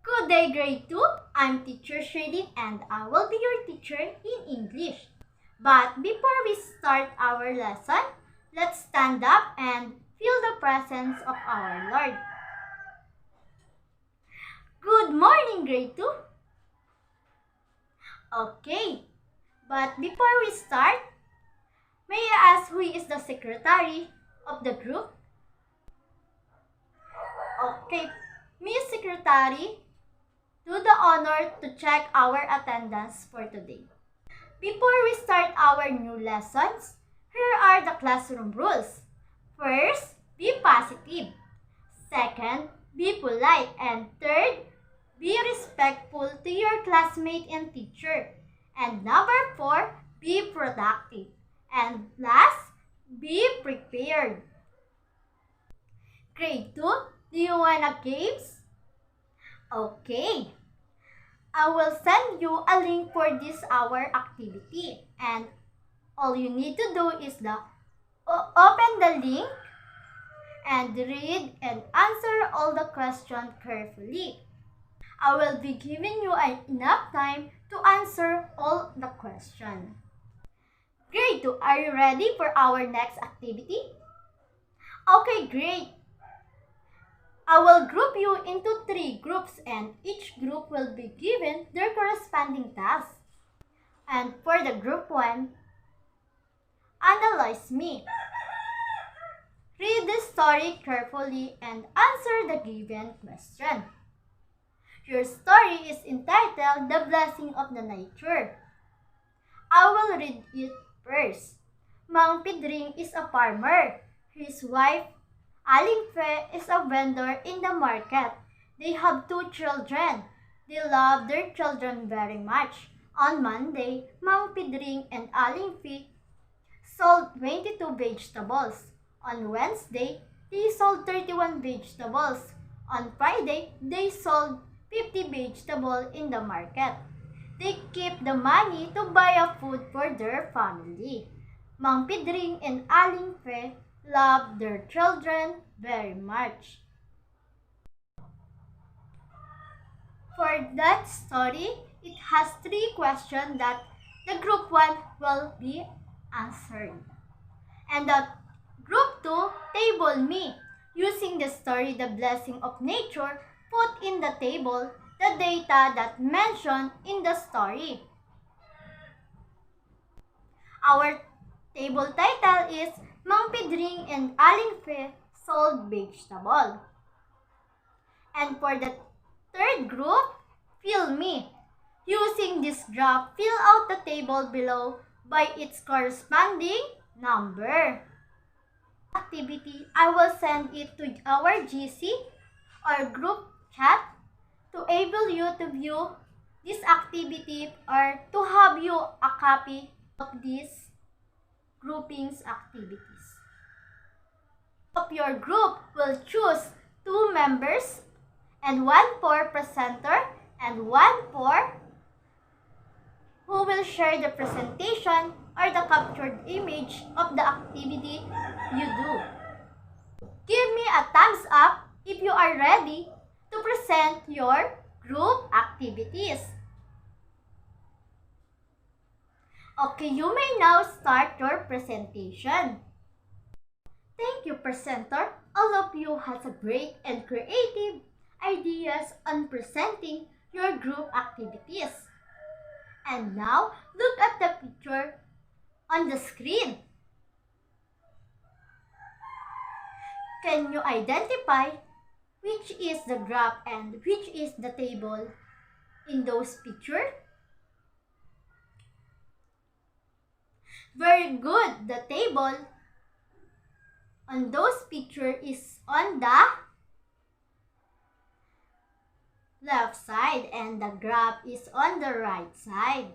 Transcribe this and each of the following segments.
Good day, grade 2. I'm teacher Shirley and I will be your teacher in English. But before we start our lesson, let's stand up and feel the presence of our Lord. Good morning, grade 2. Okay, but before we start, may I ask who is the secretary of the group? Okay, Miss Secretary, do the honor to check our attendance for today. Before we start our new lessons, here are the classroom rules. First, be positive. Second, be polite. And third, be respectful to your classmate and teacher. And number 4, be productive. And last, be prepared. Grade 2, do you want a games? Okay. I will send you a link for this hour activity. And all you need to do is open the link and read and answer all the questions carefully. I will be giving you enough time to answer all the questions. Grade 2, are you ready for our next activity? Okay, great. I will group you into 3 groups and each group will be given their corresponding task. And for the group 1, analyze me. Read the story carefully and answer the given question. Your story is entitled The Blessing of the Nature. I will read it first. Mang Pedring is a farmer. His wife, Aling Fe, is a vendor in the market. They have 2 children. They love their children very much. On Monday, Mang Pedring and Aling Fe sold 22 vegetables. On Wednesday, they sold 31 vegetables. On Friday, they sold 50 vegetables in the market. They keep the money to buy a food for their family. Mang Pedring and Aling Fe love their children very much. For that story, it has 3 questions that the group 1 will be answering. And the group 2, table me. Using the story The Blessing of Nature, put in the table the data that mentioned in the story. Our table title is Mang Pedring and Aling Fe sold vegetable. And for the third group, fill me. Using this graph, fill out the table below by its corresponding number. Activity, I will send it to our GC or group chat to enable you to view this activity or to have you a copy of these groupings activities. Of your group will choose 2 members and 1 for presenter and 1 for who will share the presentation or the captured image of the activity you do. Give me a thumbs up if you are ready to present your group activities. Okay, you may now start your presentation. Thank you, presenter. All of you has a great and creative ideas on presenting your group activities. And now, look at the picture on the screen. Can you identify which is the graph and which is the table in those pictures? Very good. The table on those pictures is on the left side and the graph is on the right side.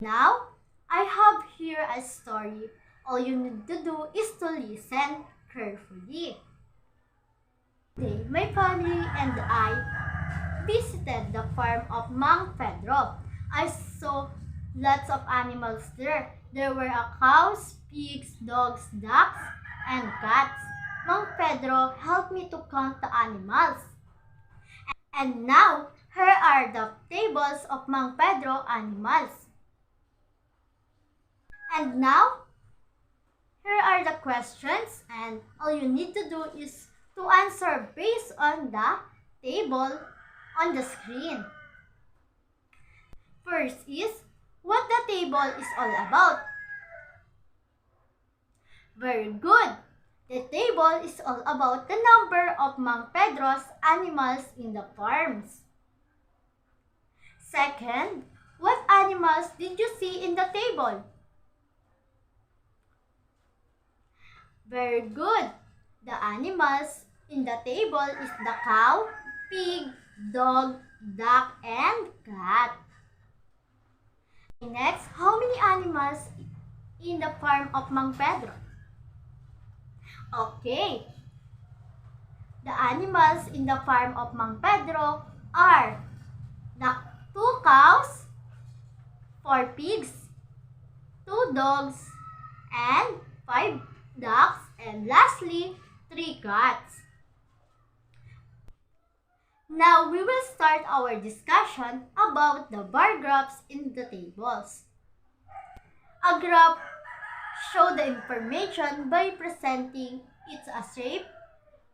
Now, I have here a story. All you need to do is to listen carefully. Today, my family and I visited the farm of Mang Pedro. I saw lots of animals there. There were cows, pigs, dogs, ducks, and cats. Mang Pedro helped me to count the animals. And now, Here are the tables of Mang Pedro animals. And now, here are the questions, and all you need to do is to answer based on the table on the screen. First is, what the table is all about. Very good. The table is all about the number of Mang Pedro's animals in the farms. Second, what animals did you see in the table? Very good. The animals in the table is the cow, pig, dog, duck, and cat. Next, how many animals in the farm of Mang Pedro? Okay. The animals in the farm of Mang Pedro are the 2 cows, 4 pigs, 2 dogs, and 5 ducks, and lastly, 3 cats. Now we will start our discussion about the bar graphs in the tables. A graph shows the information by presenting its a shape,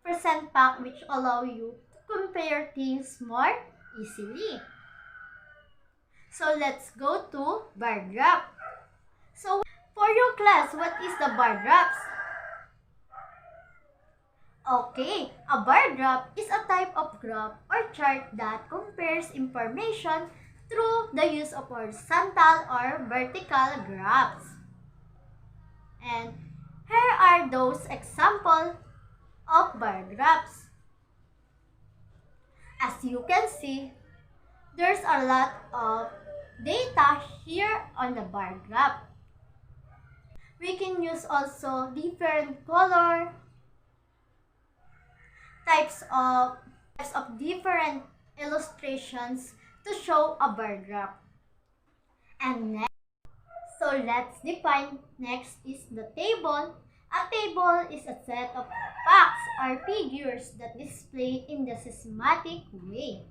present fact which allow you to compare things more easily. So let's go to bar graph. So for your class, what is the bar graphs? Okay, a bar graph is a type of graph or chart that compares information through the use of horizontal or vertical graphs. And here are those examples of bar graphs. As you can see, there's a lot of data here on the bar graph. We can use also different color, types of different illustrations to show a bar graph. And next, so let's define next is the table. A table is a set of facts or figures that display in the systematic way.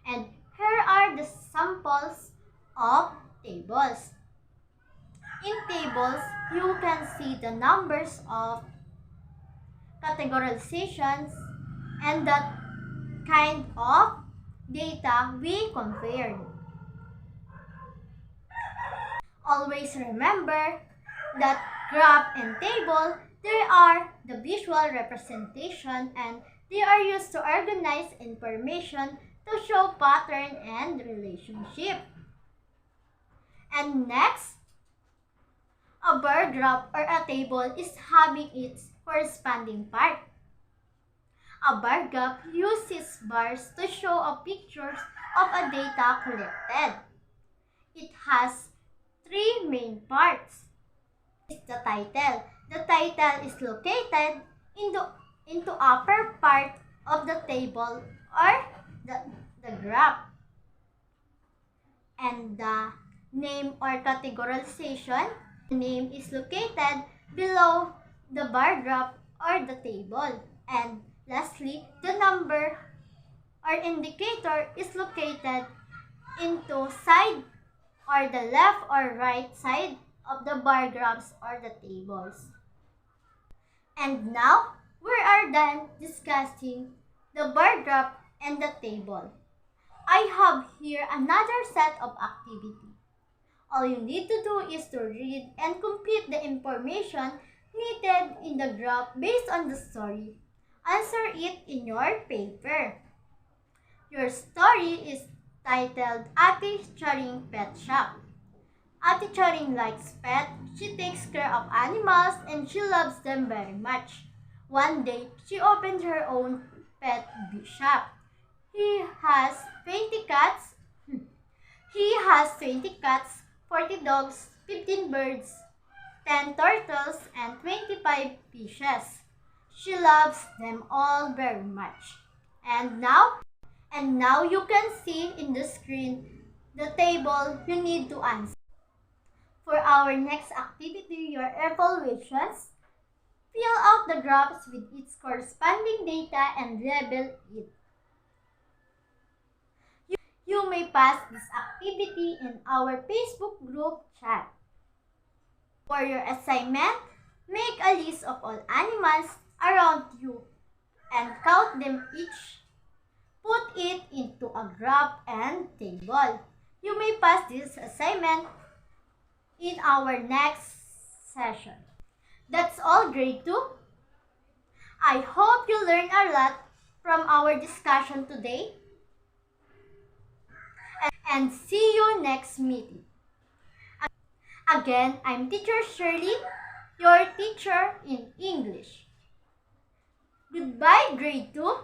And here are the samples of tables. In tables, you can see the numbers of categorizations and the kind of data we compared. Always remember that graph and table, they are the visual representation and they are used to organize information to show pattern and relationship. And next, a bar graph or a table is having its corresponding part. A bar graph uses bars to show a pictures of a data collected. It has 3 main parts. It's the title. The title is located into upper part of the table or the graph. And the name or categorization, the name is located below the bar graph or the table. And lastly, the number or indicator is located into side or the left or right side of the bar graphs or the tables. And now, we are done discussing the bar graph and the table. I have here another set of activity. All you need to do is to read and complete the information needed in the graph based on the story. Answer it in your paper. Your story is titled Ate Charing Pet Shop. Ate Charing likes pets, she takes care of animals, and she loves them very much. One day, she opened her own pet shop. He has 20 cats. He has 20 cats, 40 dogs, 15 birds, 10 turtles, and 25 fishes. She loves them all very much. And now you can see in the screen the table you need to answer. For our next activity, your evaluations, fill out the graphs with its corresponding data and label it. You may pass this activity in our Facebook group chat. For your assignment, make a list of all animals around you and count them each. Put it into a graph and table. You may pass this assignment in our next session. That's all, grade 2. I hope you learned a lot from our discussion today. And see you next meeting. Again, I'm Teacher Shirley, your teacher in English. Goodbye, grade 2.